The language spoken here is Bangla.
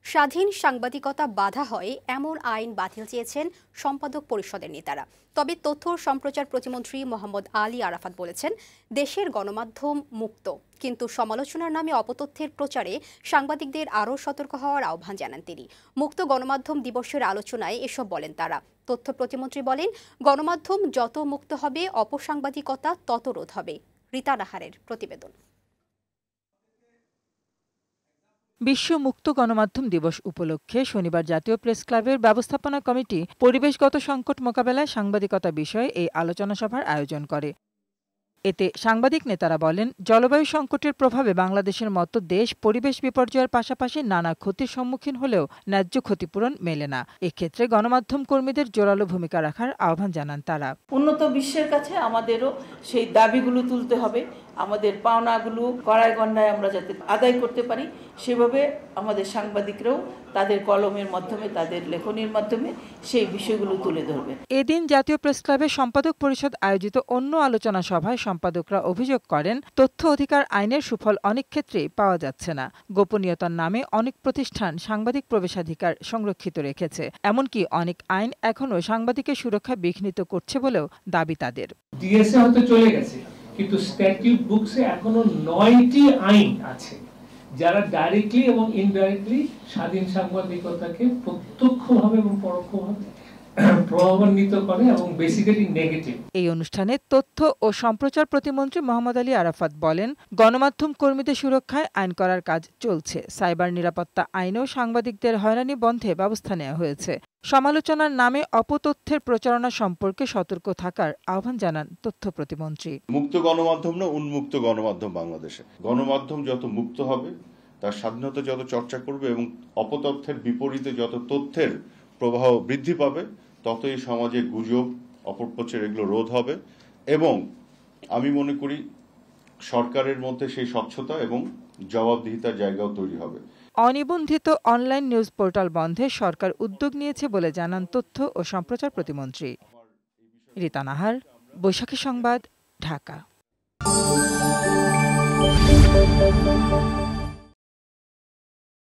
স্বাধীন সাংবাদিকতা বাধা হয় এমন আইন বাতিল চেয়েছেন সম্পাদক পরিষদের নেতারা। তবে তথ্য ও সম্প্রচার প্রতিমন্ত্রী মোহাম্মদ আলী আরাফাত বলেছেন, দেশের গণমাধ্যম মুক্ত, কিন্তু সমালোচনার নামে অপতথ্যের প্রচারে সাংবাদিকদের আরও সতর্ক হওয়ার আহ্বান জানান তিনি। মুক্ত গণমাধ্যম দিবসের আলোচনায় এসব বলেন তারা। তথ্য প্রতিমন্ত্রী বলেন, গণমাধ্যম যত মুক্ত হবে, অপসাংবাদিকতা তত রোধ হবে। রীতা নাহারের প্রতিবেদন। বিশ্ব মুক্ত গণমাধ্যম দিবস উপলক্ষে শনিবার জাতীয় প্রেস ক্লাবের ব্যবস্থাপনা কমিটি পরিবেশগত সংকট মোকাবেলায় সাংবাদিকতা বিষয়ে এই আলোচনা সভার আয়োজন করে। এতে সাংবাদিক নেতারা বলেন, জলবায়ু সংকটের প্রভাবে বাংলাদেশের মতো দেশ পরিবেশ বিপর্যয়ের পাশাপাশি নানা ক্ষতির সম্মুখীন হলেও ন্যায্য ক্ষতিপূরণ মেলে না। এক্ষেত্রে গণমাধ্যম কর্মীদের জোরালো ভূমিকা রাখার আহ্বান জানান তারা। উন্নত বিশ্বের কাছে আমাদেরও সেই দাবিগুলো তুলতে হবে, আমাদের পাওনাগুলো কড়ায় গণ্ডায় আমরা যাতে আদায় করতে পারি, সেভাবে আমাদের সাংবাদিকরাও তাদের কলমের মাধ্যমে, তাদের লেখনীর মাধ্যমে সেই বিষয়গুলো তুলে ধরবে। এদিন জাতীয় প্রেস ক্লাবের সম্পাদক পরিষদ আয়োজিত অন্য আলোচনা সভায় সম্পাদকরা অভিযোগ করেন, তথ্য অধিকার আইনের সুফল অনেক ক্ষেত্রেই পাওয়া যাচ্ছে না। গোপনীয়তার নামে অনেক প্রতিষ্ঠান সাংবাদিক প্রবেশাধিকার সংরক্ষিত রেখেছে। এমনকি অনেক আইন এখনো সাংবাদিকের সুরক্ষা বিঘ্নিত করছে বলেও দাবি তাদের। ডিএসএ হয়তো চলে গেছে, কিন্তু স্ট্যাটিউট বুকসে এখনো 9টি আইন আছে যারা ডাইরেক্টলি এবং ইনডাইরেক্টলি স্বাধীন সাংবাদিকতাকে প্রত্যক্ষভাবে এবং পরোক্ষভাবে প্রভাবান্বিত করে এবং বেসিক্যালি নেগেটিভ। এই অনুষ্ঠানে তথ্য ও সম্প্রচার প্রতিমন্ত্রী মোহাম্মদ আলী আরাফাত বলেন, গণমাধ্যম কর্মীদের সুরক্ষায় আইন করার কাজ চলছে। সাইবার নিরাপত্তা আইনেও সাংবাদিকদের হয়রানি বন্ধে ব্যবস্থা নেওয়া হয়েছে। সমালোচনার নামে অপতথ্যের প্রচারণা সম্পর্কে সতর্ক থাকার আহ্বান জানান তথ্য প্রতিমন্ত্রী। মুক্ত গণমাধ্যম না উন্মুক্ত গণমাধ্যম বাংলাদেশে। গণমাধ্যম যত মুক্ত হবে, তার স্বাধীনতা যত চর্চা করবে এবং অপতথ্যের বিপরীতে যত তথ্যের প্রবাহ বৃদ্ধি পাবে, ততই সমাজে গুজব, অপপ্রচার এগুলো রোধ হবে এবং আমি মনে করি সরকারের মধ্যে সেই স্বচ্ছতা এবং জবাবদিহিতার জায়গাও তৈরি হবে। অনিবন্ধিত অনলাইন নিউজ পোর্টাল বন্ধে সরকার উদ্যোগ নিয়েছে বলে জানান তথ্য ও সম্প্রচার প্রতিমন্ত্রী। রীতা নাহার, বৈশাখী সংবাদ, ঢাকা।